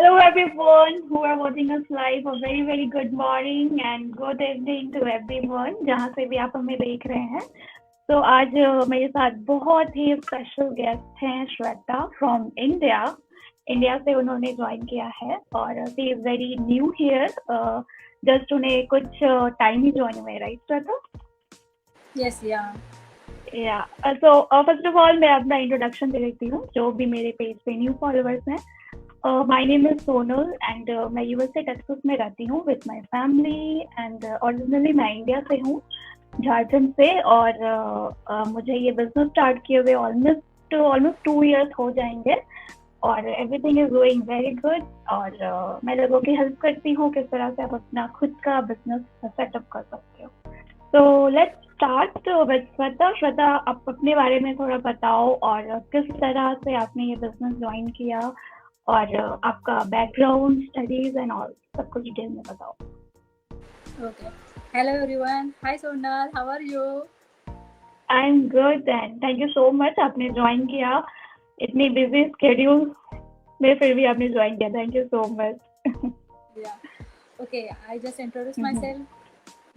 Hello everyone who are watching us live. A very very good morning and good evening to everyone जहाँ से भी आप हमें देख रहे हैं. तो आज मेरे साथ बहुत ही स्पेशल गेस्ट हैं श्वेता फ्रॉम इंडिया. इंडिया से उन्होंने ज्वाइन किया है और she is very new here. Just उन्हें कुछ टाइम ही ज्वाइन हुआ है, right Shweta? Yes, yeah. So first of all मैं अपना इंट्रोडक्शन दे देती हूँ जो भी मेरे पेज पे न्यू फॉलोअर्स हैं. My name is Sonal and मैं यूएसए टेक्सास में रहती हूँ with my family and originally मैं इंडिया से हूँ, झारखंड से. और मुझे ये बिजनेस स्टार्ट किए हुए ऑलमोस्ट 2 इयर्स हो जाएंगे और everything is going very good. और मैं लोगों की हेल्प करती हूँ किस तरह से आप अपना खुद का बिजनेस सेटअप कर सकते हो. तो let's start with Shweta. Shweta, आप अपने बारे में थोड़ा बताओ और किस तरह से आपने ये बिजनेस ज्वाइन किया और आपका बैकग्राउंड, स्टडीज एंड ऑल सब कुछ डिटेल में बताओ. Okay. Hello everyone. Hi Sonal. How are you? I am good and thank you so much. आपने ज्वाइन किया इतनी बिजी स्केड्यूल में, फिर भी आपने ज्वाइन किया. Thank you so much. Yeah. Okay. I just introduced myself.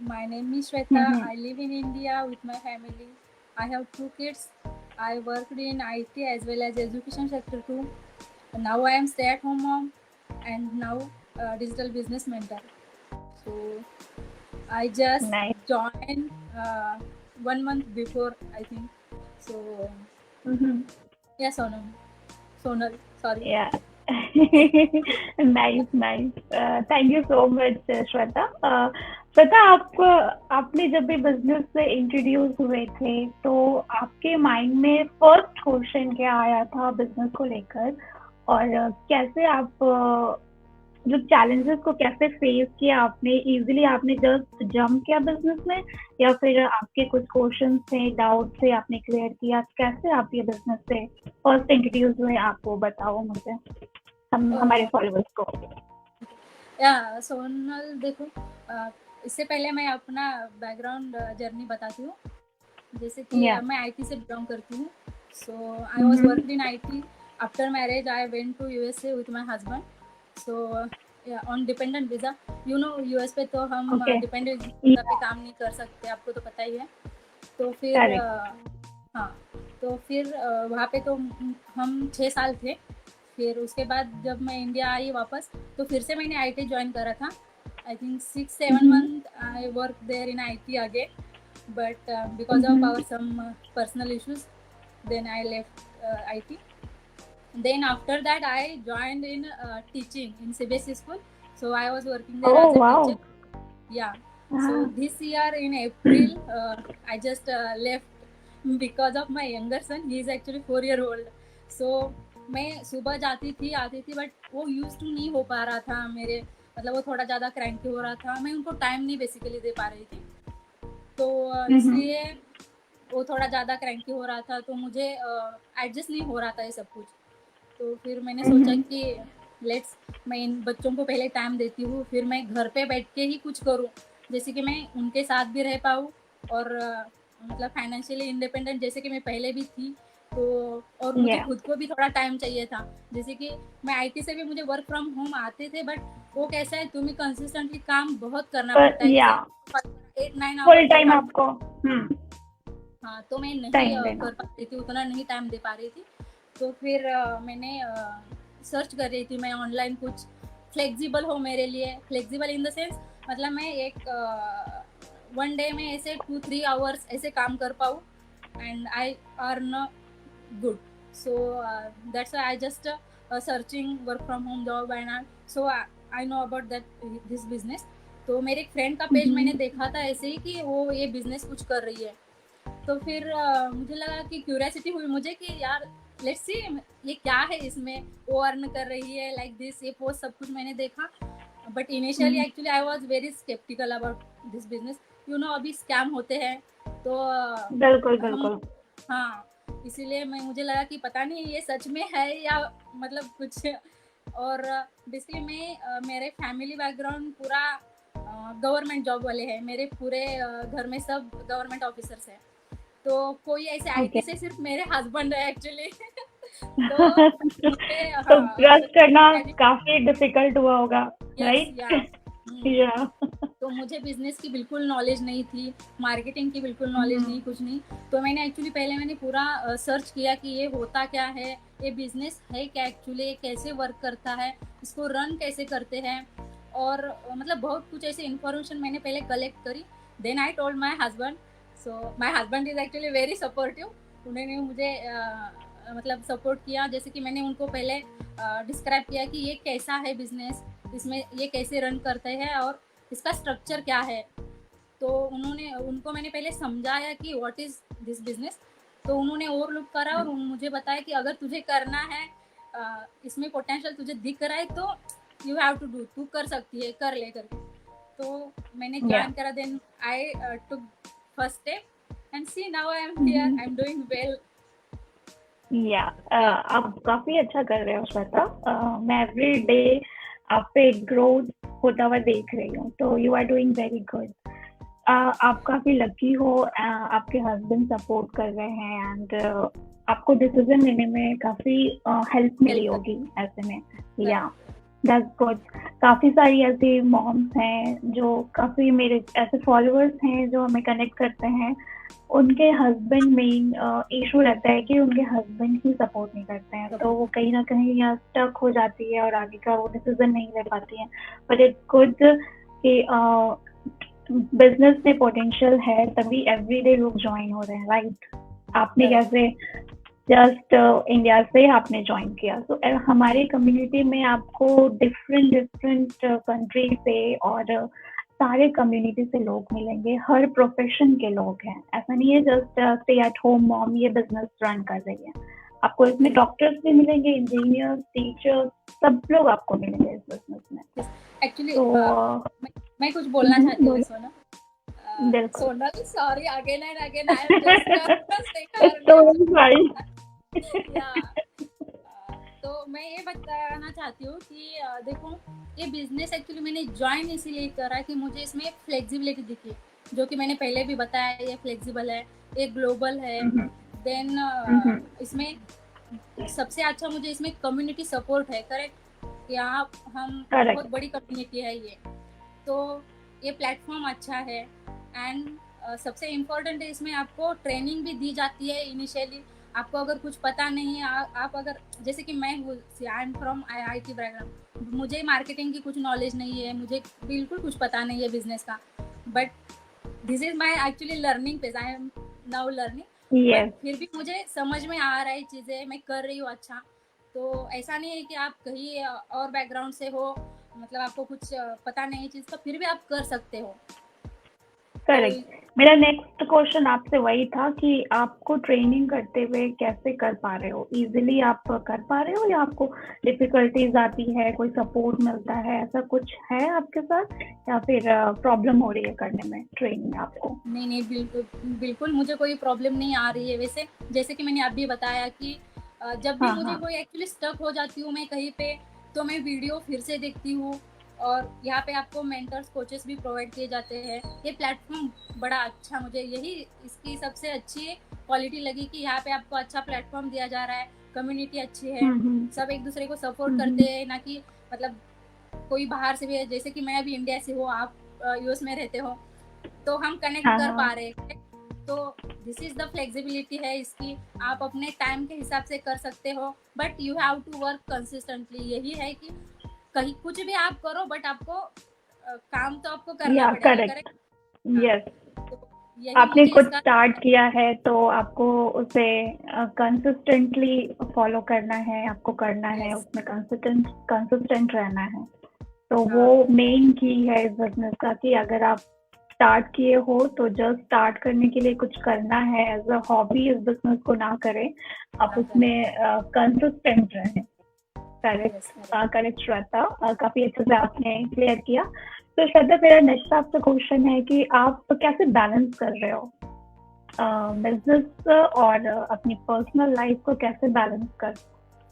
My name is Shweta. I live in India with my family. I have 2 kids. I worked in IT as well as education sector too. Now I am stay-at-home mom and now digital business mentor. So I just Nice. joined 1 month before, I think. So yeah, Sonal. Sorry. Yeah. Nice. Thank you so much Shweta. Shweta, आपने जब भी business से introduce हुए थे तो आपके mind में first question क्या आया था बिजनेस को लेकर, और कैसे आप जो चैलेंजेस को कैसे फेस किया आपने? इजीली आपने जस्ट जंप किया बिजनेस में या फिर आपके कुछ क्वेश्चन थे, डाउट थे, आपने क्लियर किया? कैसे आप ये बिजनेस से फर्स्ट इंट्रोड्यूस हुए, आपको बताओ मुझे, हमारे फॉलोअर्स को. या सोनल, देखो, इससे पहले मैं अपना बैकग्राउंड जर्नी बताती हूँ. जैसे कि मैं आईटी से बिलोंग करती हूँ. So I was working in IT. After marriage I went to USA with my husband. So on dependent visa. You know, US पे तो हम डिपेंडेंट वीज़ा पे काम नहीं कर सकते, आपको तो पता ही है. तो फिर हाँ, तो फिर वहाँ पे तो हम 6 साल थे. फिर उसके बाद जब मैं इंडिया आई वापस तो फिर से मैंने आईटी ज्वाइन करा था. I think 6-7 month I work there in IT again, but because of our some personal issues, then I left IT. Then after that I joined in teaching in CBSE school. So I was working there as a teacher. Yeah. So this year in April I just left because of my younger son. He is actually 4-year-old. So मैं सुबह जाती थी आती थी, but वो use to नहीं हो पा रहा था मेरे, मतलब वो थोड़ा ज़्यादा क्रैंकी हो रहा था. मैं उनको टाइम नहीं बेसिकली दे पा रही थी. तो इसलिए वो थोड़ा ज़्यादा क्रैंकी हो रहा था, तो मुझे एडजस्ट नहीं हो रहा था ये सब कुछ. तो फिर मैंने सोचा कि मैं इन बच्चों को पहले टाइम देती हूँ, फिर मैं घर पे बैठ के ही कुछ करूँ, जैसे कि मैं उनके साथ भी रह पाऊँ और मतलब फाइनेंशियली इंडिपेंडेंट जैसे कि मैं पहले भी थी. तो और मुझे खुद को भी थोड़ा टाइम चाहिए था. जैसे कि मैं आईटी से भी मुझे वर्क फ्रॉम होम आते थे, बट वो कैसा है, तुम्हें कंसिस्टेंटली काम बहुत करना पड़ता है. 8-9 फुल टाइम आपको. हाँ, तो मैं नहीं कर पा रही थी, उतना नहीं टाइम दे पा रही थी. तो फिर मैंने सर्च कर रही थी मैं ऑनलाइन कुछ फ्लेक्सिबल हो मेरे लिए. फ्लेक्सिबल इन द सेंस, मतलब मैं एक 1 डे में ऐसे 2-3 आवर्स ऐसे काम कर पाऊँ and I earn good. So that's why I just searching work from home job and so I know about this business. तो मेरे एक फ्रेंड का पेज मैंने देखा था ऐसे ही कि वो ये बिजनेस कुछ कर रही है. तो फिर मुझे लगा कि क्यूरियोसिटी हुई मुझे कि यार लेट्स सी ये क्या है, इसमें वो अर्न कर रही है लाइक दिस. ये पोस्ट सब कुछ मैंने देखा, but initially actually I was very sceptical about this business. You know, अभी स्कैम होते हैं तो बिल्कुल. हाँ, इसीलिए मुझे लगा कि पता नहीं ये सच में है या मतलब कुछ. और बेसिकली मेरे फैमिली बैकग्राउंड पूरा गवर्नमेंट जॉब वाले हैं. मेरे पूरे घर में सब गवर्नमेंट ऑफिसर्स हैं. तो कोई ऐसे आईटी से सिर्फ मेरे हस्बैंड है एक्चुअली. तो मुझे तो हाँ ट्रस्ट करना मतलब काफी डिफिकल्ट हुआ होगा, यस या राइट? या तो मुझे बिजनेस की बिल्कुल नॉलेज नहीं थी, मार्केटिंग की बिल्कुल नॉलेज नहीं, कुछ नहीं। तो मैंने एक्चुअली पहले मैंने पूरा सर्च किया कि ये होता क्या है, ये बिजनेस है क्या एक्चुअली, ये कैसे वर्क करता है, इसको रन कैसे करते हैं, और मतलब बहुत कुछ ऐसे इन्फॉर्मेशन मैंने पहले कलेक्ट करी। Then I told my husband, so my husband is actually very supportive. उन्होंने मुझे मतलब सपोर्ट किया, जैसे कि मैंने उनको पहले डिस्क्राइब किया कि ये कैसा है बिजनेस, इसमें ये कैसे रन करते हैं और इसका स्ट्रक्चर क्या है। तो उनको मैंने पहले समझाया कि व्हाट इज दिस बिजनेस। तो उन्होंने ओवर लुक करा और मुझे बताया कि अगर तुझे करना है, इसमें पोटेंशियल तुझे दिख रहा है तो यू हैव टू डू, तू कर सकती है, कर ले करके। तो मैंने या ज्वाइन करा। Then I took first step and see now I am here, I am doing well. या आप काफी अच्छा कर रहे हो श्वेता। मैं एवरी डे आप पे ग्रोथ होता हुआ देख रही हूँ, तो you are doing very good. आप काफी लकी हो, आपके हस्बैंड सपोर्ट कर रहे हैं एंड आपको डिसीजन लेने में काफी हेल्प मिली हेल्प होगी ऐसे में। कर। या दैट्स गुड। काफी सारी ऐसी मॉम्स हैं जो काफी मेरे ऐसे फॉलोअर्स हैं जो हमें कनेक्ट करते हैं, उनके हस्बैंड मेन इशू रहता है कि उनके हस्बैंड ही सपोर्ट नहीं करते हैं, तो वो कहीं ना कहीं यहाँ स्टक हो जाती है और आगे का वो डिसीजन नहीं ले पाती हैं। बट इट्स गुड कि बिजनेस में पोटेंशियल है तभी एवरीडे लोग ज्वाइन हो रहे हैं, राइट? आपने कैसे जस्ट इंडिया से आपने ज्वाइन किया, तो हमारे कम्युनिटी में आपको डिफरेंट डिफरेंट कंट्री से और सारे कम्युनिटी से लोग मिलेंगे, हर प्रोफेशन के लोग हैं। ऐसा नहीं है just stay at home mom ये बिजनेस रन कर रही है। आपको इसमें डॉक्टर्स भी मिलेंगे, इंजीनियर्स, टीचर्स, सब लोग आपको मिलेंगे इस बिजनेस में। एक्चुअली तो मैं कुछ बोलना चाहती हूँ सोना। बिल्कुल। Sonal, sorry again and again, I am just saying her तो name. या तो मैं ये बताना चाहती हूँ कि देखो, ये बिजनेस एक्चुअली मैंने ज्वाइन इसीलिए करा कि मुझे इसमें फ्लेक्सिबिलिटी दिखी, जो कि मैंने पहले भी बताया, ये फ्लेक्सिबल है, ये ग्लोबल है। देन इसमें सबसे अच्छा मुझे इसमें कम्युनिटी सपोर्ट है, करेक्ट? यहाँ हम बहुत बड़ी कम्युनिटी है ये, तो ये प्लेटफॉर्म अच्छा है। एंड सबसे इम्पोर्टेंट है, इसमें आपको ट्रेनिंग भी दी जाती है इनिशियली। आपको अगर कुछ पता नहीं है, आप अगर जैसे कि मैं हूँ, I am from IIT background, मुझे मार्केटिंग की कुछ नॉलेज नहीं है, मुझे बिल्कुल कुछ पता नहीं है बिजनेस का, but this is my actually learning phase, I am now learning. But फिर भी मुझे समझ में आ रहा है चीज़ें, मैं कर रही हूँ अच्छा। तो ऐसा नहीं है कि आप कहीं और बैकग्राउंड से हो, मतलब आपको कुछ पता नहीं चीज़ का, फिर भी आप कर सकते हो। करेक्ट। मेरा नेक्स्ट क्वेश्चन आपसे वही था कि आपको ट्रेनिंग करते हुए कैसे कर पा रहे हो, इजीली आप कर पा रहे हो या आपको डिफिकल्टीज आती है, कोई सपोर्ट मिलता है, ऐसा कुछ है आपके साथ या फिर प्रॉब्लम हो रही है करने में ट्रेनिंग आपको? नहीं, बिल्कुल बिल्कुल मुझे कोई प्रॉब्लम नहीं आ रही है। वैसे जैसे कि मैंने अभी बताया कि जब भी मुझे कोई एक्चुअली स्टक हो जाती हूँ मैं कहीं पे, तो मैं वीडियो फिर से देखती हूँ, और यहाँ पे आपको मेंटर्स, कोचेस भी प्रोवाइड किए जाते हैं। ये प्लेटफॉर्म बड़ा अच्छा, मुझे यही इसकी सबसे अच्छी क्वालिटी लगी कि यहाँ पे आपको अच्छा प्लेटफॉर्म दिया जा रहा है, कम्युनिटी अच्छी है, सब एक दूसरे को सपोर्ट करते हैं, ना कि मतलब कोई बाहर से भी है, जैसे कि मैं अभी इंडिया से हूँ, आप यूएस में रहते हो, तो हम कनेक्ट कर पा रहे हैं। तो दिस इज द फ्लेक्सिबिलिटी है इसकी, आप अपने टाइम के हिसाब से कर सकते हो, but you have to work consistently. यही है कि कहीं कुछ भी आप करो, बट आपको काम तो आपको करना पड़ेगा, करेक्ट? यस। तो आपने कुछ स्टार्ट किया है तो आपको उसे कंसिस्टेंटली फॉलो करना है, आपको करना है, उसमें कंसिस्टेंट रहना है। तो वो मेन की है इस बिजनेस का कि अगर आप स्टार्ट किए हो तो जस्ट स्टार्ट करने के लिए कुछ करना है, एज अ हॉबी इस बिजनेस को ना करें, आप उसमें कंसिस्टेंट रहें। करेक्ट श्वेता, काफी अच्छे से आपने क्लियर किया। तो श्वेता, मेरा नेक्स्ट आपसे क्वेश्चन है कि आप कैसे बैलेंस कर रहे हो बिजनेस और अपनी पर्सनल लाइफ को, कैसे बैलेंस कर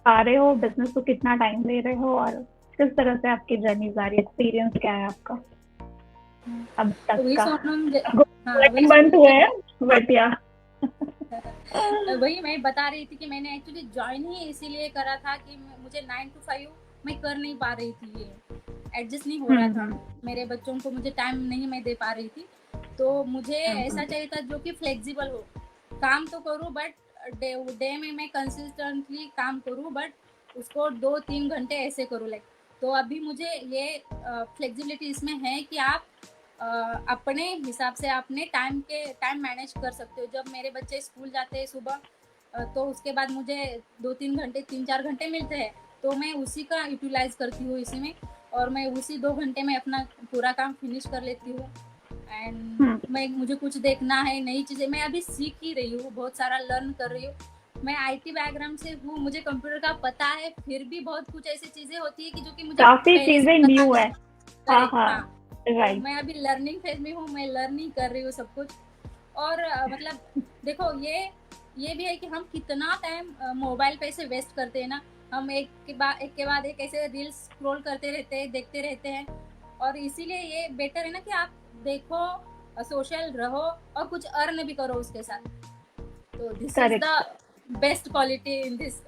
पा रहे हो? बिजनेस को कितना टाइम दे रहे हो और किस तरह से आपकी जर्नी जा रही है? एक्सपीरियंस क्या है आपका अब तक का? बंद हुए हैं बट या वही मैं बता रही थी कि मैंने एक्चुअली ज्वाइन ही इसीलिए करा था कि मुझे 9 to 5 मैं कर नहीं पा रही थी, ये एडजस्ट नहीं हो रहा था, मेरे बच्चों को मुझे टाइम नहीं मैं दे पा रही थी, तो मुझे ऐसा चाहिए था जो कि फ्लेक्सिबल हो, काम तो करूँ बट डे में मैं कंसिस्टेंटली काम करूँ, बट उसको 2-3 घंटे ऐसे करूँ लाइक। तो अभी मुझे ये फ्लेक्सिबिलिटी इसमें है कि आप अपने हिसाब से अपने टाइम मैनेज कर सकते हो। जब मेरे बच्चे स्कूल जाते हैं सुबह, तो उसके बाद मुझे 2-3 घंटे 3-4 घंटे मिलते हैं, तो मैं उसी का यूटिलाइज करती हूँ इसी में, और मैं उसी 2 घंटे में अपना पूरा काम फिनिश कर लेती हूँ। एंड मैं मुझे कुछ देखना है, नई चीज़ें मैं अभी सीख ही रही हूँ, बहुत सारा लर्न कर रही हूँ। मैं आईटी बैकग्राउंड से हूँ, मुझे कंप्यूटर का पता है, फिर भी बहुत कुछ ऐसी चीज़ें होती है कि जो कि मुझे काफी पहले से चीजें पता न्यू नहीं है। है। हाँ करेक्ट, हाँ, हाँ। तो राइट। मैं अभी लर्निंग फेज में हूँ, मैं लर्निंग कर रही हूँ सब कुछ। और मतलब देखो, ये भी है कि हम कितना टाइम मोबाइल पे ऐसे वेस्ट करते हैं ना, हम एक के बाद एक ऐसे रील्स स्क्रॉल करते रहते हैं, देखते रहते हैं, और इसीलिए ये बेटर है ना कि आप देखो, सोशल रहो और कुछ अर्न भी करो उसके साथ। तो this is the correct. Best quality in this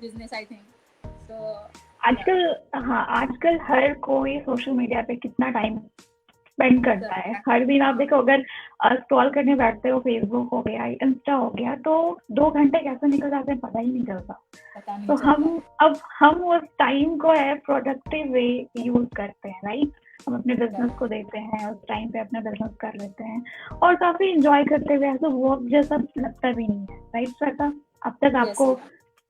business I think. So आजकल हाँ, आजकल हर कोई सोशल मीडिया पे कितना टाइम स्पेंड करता है। हर दिन आप हाँ, देखो, अगर स्क्रॉल करने बैठते हो, फेसबुक हो गया, इंस्टा हो गया, तो 2 घंटे कैसे निकल जाते हैं पता ही नहीं चलता। पता नहीं तो चलता। हम उस टाइम को है प्रोडक्टिव वे यूज करते हैं, राइट। हम अपने बिजनेस को देते हैं, उस टाइम पे अपना बिजनेस कर लेते हैं और काफी इंजॉय करते हुए, ऐसा वर्क जैसा लगता भी नहीं है, राइट श्वेता। अब तक यस, आपको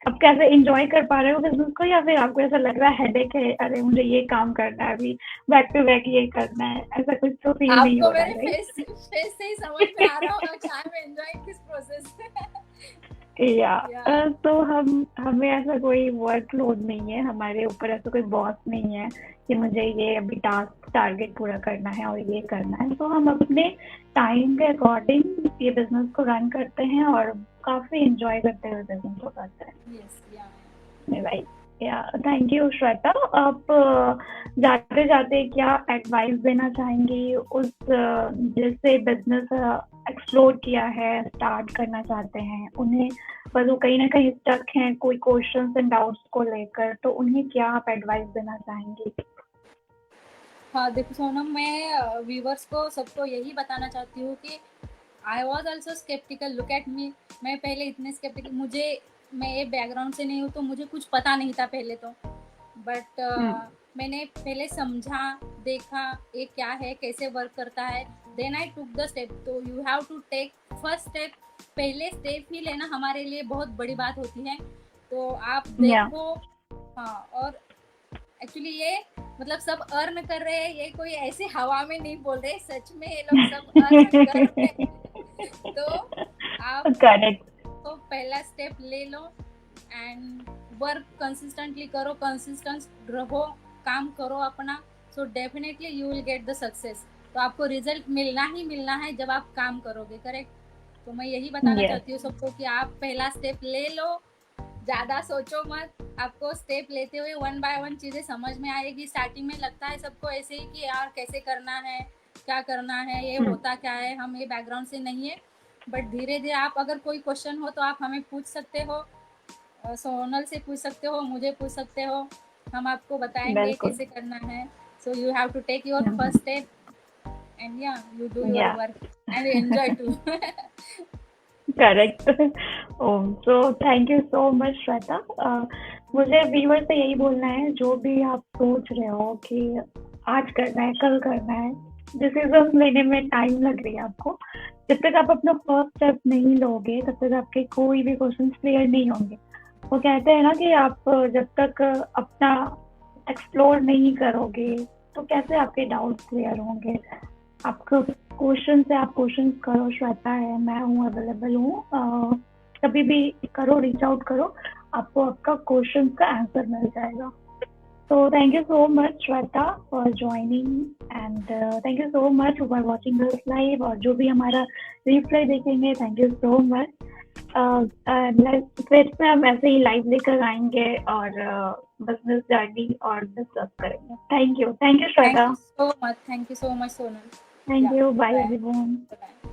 अब कैसे इंजॉय कर पा रहे हो बिजनेस को, या फिर आपको ऐसा लग रहा है हेडेक है, अरे मुझे ये काम करना है अभी, बैक टू बैक ये करना है, ऐसा कुछ तो फील नहीं आपको हो रहा मेरे है, फेस राइट। फेस से ही समझ में आ रहा होगा कि I am enjoying this process. या या तो हमें ऐसा कोई वर्कलोड नहीं है हमारे ऊपर, ऐसा कोई बॉस नहीं है कि मुझे ये अभी टारगेट पूरा करना है और ये करना है। तो हम अपने टाइम के अकॉर्डिंग ये बिजनेस को रन करते हैं और काफी इंजॉय करते हुए बिजनेस को करते हैं, यस, या राइट। या थैंक यू श्वेता। आप जाते जाते क्या एडवाइस देना चाहेंगी उस जिससे बिजनेस एक्सप्लोर किया है, स्टार्ट करना चाहते हैं उन्हें, पर वो कहीं ना कहीं स्टक हैं कोई क्वेश्चंस एंड डाउट्स को लेकर, तो उन्हें क्या आप एडवाइस देना चाहेंगी? हाँ, देखो सोनम, मैं व्यूवर्स को सबको यही बताना चाहती हूँ कि I was also sceptical, look at me. मैं पहले इतने स्केप्टिकल, मैं ये बैकग्राउंड से नहीं हूँ, तो मुझे कुछ पता नहीं था पहले तो, बट मैंने पहले समझा, देखा ये क्या है, कैसे वर्क करता है, then I took the step. तो you have to take first step, पहले स्टेप ही लेना हमारे लिए बहुत बड़ी बात होती है। तो आप या देखो। हाँ, और एक्चुअली ये मतलब सब अर्न कर रहे हैं, ये कोई ऐसे हवा में नहीं बोल रहे, सच में ये लोग सब अर्न कर रहे हैं। तो आप करेक्ट। तो पहला स्टेप ले लो एंड वर्क कंसिस्टेंटली करो, कंसिस्टेंट रहो, काम करो अपना, so definitely you will get the success. तो आपको रिजल्ट मिलना ही मिलना है जब आप काम करोगे, करेक्ट। तो मैं यही बताना यस। चाहती हूँ सबको कि आप पहला स्टेप ले लो, ज़्यादा सोचो मत, आपको स्टेप लेते हुए वन बाय वन चीज़ें समझ में आएगी। स्टार्टिंग में लगता है सबको ऐसे ही कि यार कैसे करना है, क्या करना है, ये होता क्या है, हम ये बैकग्राउंड से नहीं है, बट धीरे धीरे आप अगर कोई क्वेश्चन हो तो आप हमें पूछ सकते हो, सोनल से पूछ सकते हो, मुझे पूछ सकते हो, हम आपको बताएंगे बिल्कुल। कैसे करना है। So you have to take your first step and yeah you do your yeah work and enjoy too. Correct. So thank you so much Shweta. मुझे व्यूअर से यही बोलना है, जो भी आप सोच रहे हो कि आज करना है, कल करना है, डिसीजन लेने में टाइम लग रही है आपको, जब तक आप अपना फर्स्ट स्टेप नहीं लोगे तब तक आपके कोई भी क्वेश्चन क्लियर नहीं होंगे। वो कहते हैं ना कि आप जब तक अपना एक्सप्लोर नहीं करोगे तो कैसे आपके डाउट क्लियर होंगे। आपको क्वेश्चन से आप क्वेश्चन करो, श्वेता है, मैं हूँ, अवेलेबल हूँ, कभी भी करो, रीच आउट करो, आपको आपका क्वेश्चन का आंसर मिल जाएगा। तो thank you so much Shweta for joining and thank you so much for watching this live, और जो भी हमारा रिप्ले देखेंगे, थैंक यू सो मच। फिर से हम ऐसे ही लाइव लेकर आएंगे और बिजनेस जर्नी और डिस्कस करेंगे। Thank you thank Shweta. You so much, thank you so much Sonal. Thank या you, bye bye everyone. Bye.